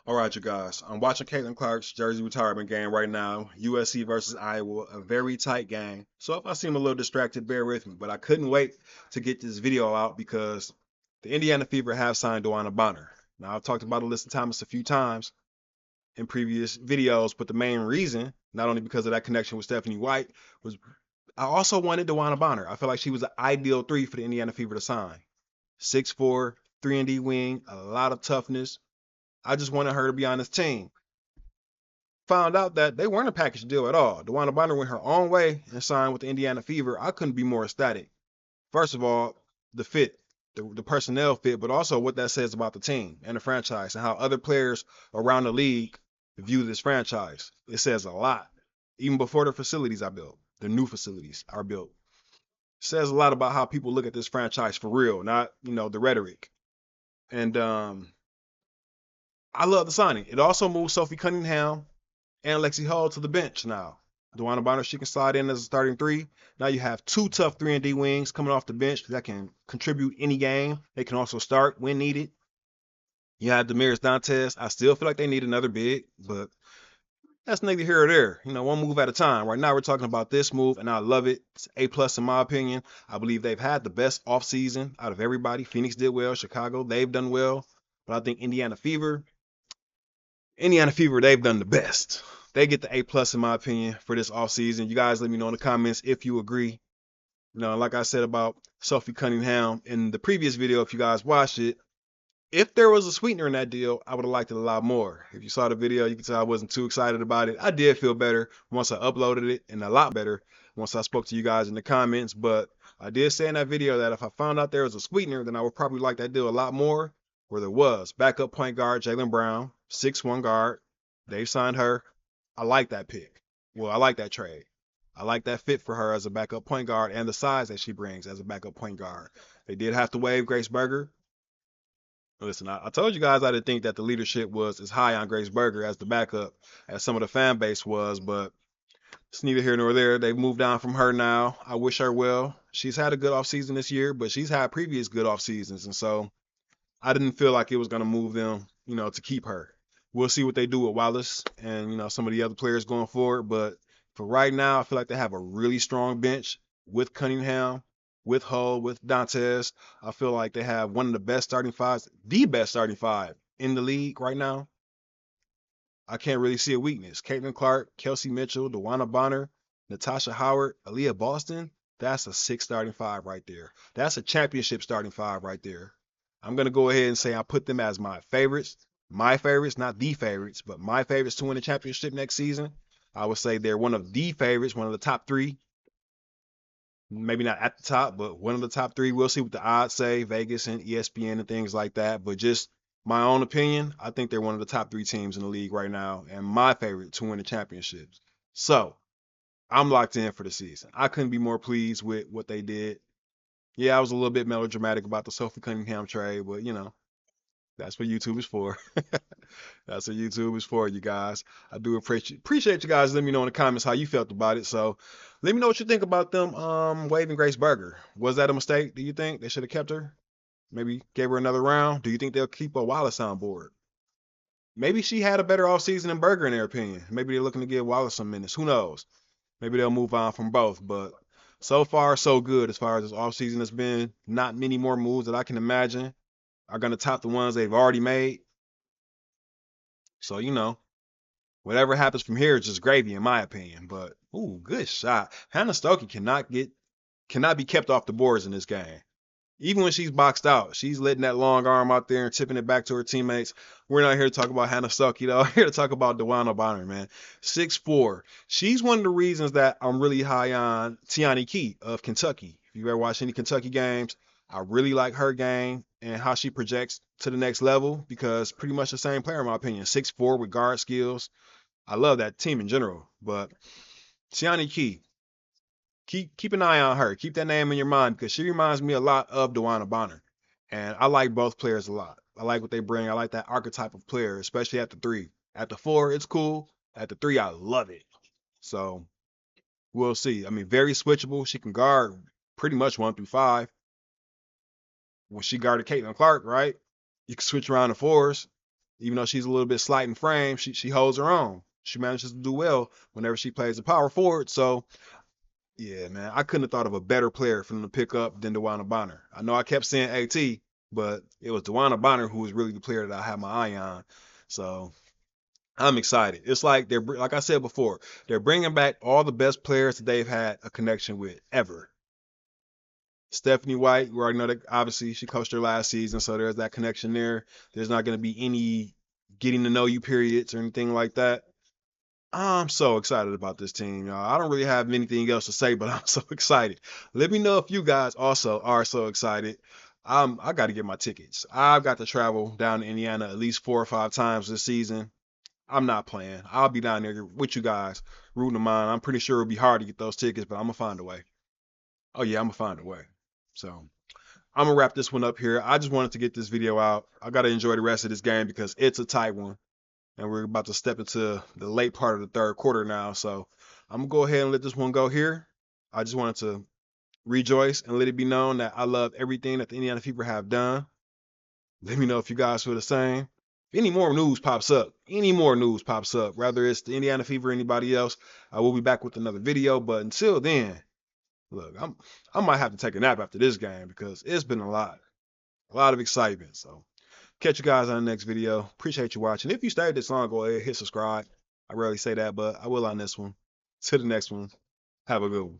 All right, you guys. I'm watching Caitlin Clark's jersey retirement game right now. USC versus Iowa, a very tight game. So if I seem a little distracted, bear with me. But I couldn't wait to get this video out because the Indiana Fever have signed DeWanna Bonner. Now I've talked about Alyssa Thomas a few times in previous videos, but the main reason, not only because of that connection with Stephanie White, was I also wanted DeWanna Bonner. I feel like she was the ideal three for the Indiana Fever to sign. 6'4", 3-and-D wing, a lot of toughness. I just wanted her to be on this team. Found out that they weren't a package deal at all. DeWanna Bonner went her own way and signed with the Indiana Fever. I couldn't be more ecstatic. First of all, the fit, the personnel fit, but also what that says about the team and the franchise and how other players around the league view this franchise. It says a lot. Even before the facilities are built, the new facilities are built. It says a lot about how people look at this franchise for real, not, the rhetoric. And I love the signing. It also moves Sophie Cunningham and Lexi Hall to the bench now. DeWanna Bonner, she can slide in as a starting three. Now you have two tough 3-and-D wings coming off the bench that can contribute any game. They can also start when needed. You have Demiris Dantes. I still feel like they need another big, but that's neither here or there. One move at a time. Right now we're talking about this move, and I love it. It's A+ in my opinion. I believe they've had the best offseason out of everybody. Phoenix did well. Chicago, they've done well. But I think Indiana Fever, they've done the best. They get the A+ in my opinion for this offseason. You guys let me know in the comments if you agree. Like I said about Sophie Cunningham in the previous video, if you guys watched it, if there was a sweetener in that deal, I would have liked it a lot more. If you saw the video, you can tell I wasn't too excited about it. I did feel better once I uploaded it, and a lot better once I spoke to you guys in the comments. But I did say in that video that if I found out there was a sweetener, then I would probably like that deal a lot more. Where there was backup point guard Jaylen Brown, 6'1" guard. They signed her. I like that pick. Well, I like that trade. I like that fit for her as a backup point guard and the size that she brings as a backup point guard. They did have to waive Grace Berger. Listen, I told you guys I didn't think that the leadership was as high on Grace Berger as the backup, as some of the fan base was, but it's neither here nor there. They've moved on from her now. I wish her well. She's had a good offseason this year, but she's had previous good off seasons, and so I didn't feel like it was going to move them, to keep her. We'll see what they do with Wallace and, some of the other players going forward. But for right now, I feel like they have a really strong bench with Cunningham, with Hull, with Dantes. I feel like they have one of the best starting fives, the best starting five in the league right now. I can't really see a weakness. Caitlin Clark, Kelsey Mitchell, DeWanna Bonner, Natasha Howard, Aaliyah Boston. That's a 6 starting five right there. That's a championship starting five right there. I'm going to go ahead and say I put them as my favorites. My favorites, not the favorites, but my favorites to win the championship next season. I would say they're one of the favorites, one of the top three. Maybe not at the top, but one of the top three. We'll see what the odds say, Vegas and ESPN and things like that. But just my own opinion, I think they're one of the top three teams in the league right now, and my favorite to win the championships. So I'm locked in for the season. I couldn't be more pleased with what they did. Yeah, I was a little bit melodramatic about the Sophie Cunningham trade, but that's what YouTube is for. That's what YouTube is for, you guys. I do appreciate you guys. Let me know in the comments how you felt about it. So let me know what you think about them waiving Grace Berger. Was that a mistake? Do you think they should have kept her? Maybe gave her another round? Do you think they'll keep a Wallace on board? Maybe she had a better offseason than Berger in their opinion. Maybe they're looking to give Wallace some minutes. Who knows? Maybe they'll move on from both. But so far, so good as far as this offseason has been. Not many more moves that I can imagine are going to top the ones they've already made. So, whatever happens from here is just gravy, in my opinion. But, ooh, good shot. Hannah Stokey cannot be kept off the boards in this game. Even when she's boxed out, she's letting that long arm out there and tipping it back to her teammates. We're not here to talk about Hannah Stokey, though. We're here to talk about DeWanna Bonner, man. 6'4". She's one of the reasons that I'm really high on Tiani Key of Kentucky. If you've ever watched any Kentucky games, I really like her game and how she projects to the next level because pretty much the same player, in my opinion. 6'4" with guard skills. I love that team in general. But Tiani Key, keep an eye on her. Keep that name in your mind because she reminds me a lot of DeWanna Bonner. And I like both players a lot. I like what they bring. I like that archetype of player, especially at the 3. At the 4, it's cool. At the 3, I love it. So we'll see. I mean, very switchable. She can guard pretty much 1 through 5. When she guarded Caitlin Clark, right? You can switch around the 4s. Even though she's a little bit slight in frame, she holds her own. She manages to do well whenever she plays the power forward. So yeah, man, I couldn't have thought of a better player for them to pick up than DeWanna Bonner. I know I kept saying AT, but it was DeWanna Bonner who was really the player that I had my eye on. So I'm excited. It's like like I said before, they're bringing back all the best players that they've had a connection with ever. Stephanie White, we already know that obviously she coached her last season, so there's that connection there. There's not going to be any getting to know you periods or anything like that. I'm so excited about this team, y'all. I don't really have anything else to say, but I'm so excited. Let me know if you guys also are so excited. I got to get my tickets. I've got to travel down to Indiana at least 4 or 5 times this season. I'm not playing. I'll be down there with you guys, rooting them on. I'm pretty sure it'll be hard to get those tickets, but I'm gonna find a way. Oh yeah, I'm gonna find a way. So I'm gonna wrap this one up here. I just wanted to get this video out. I gotta enjoy the rest of this game because it's a tight one, and we're about to step into the late part of the third quarter now. So I'm gonna go ahead and let this one go here. I just wanted to rejoice and let it be known that I love everything that the Indiana Fever have done. Let me know if you guys feel the same. If any more news pops up, whether it's the Indiana Fever or anybody else, I will be back with another video. But until then, look, I might have to take a nap after this game because it's been a lot of excitement. So catch you guys on the next video. Appreciate you watching. If you stayed this long, go ahead, hit subscribe. I rarely say that, but I will on this one. To the next one. Have a good one.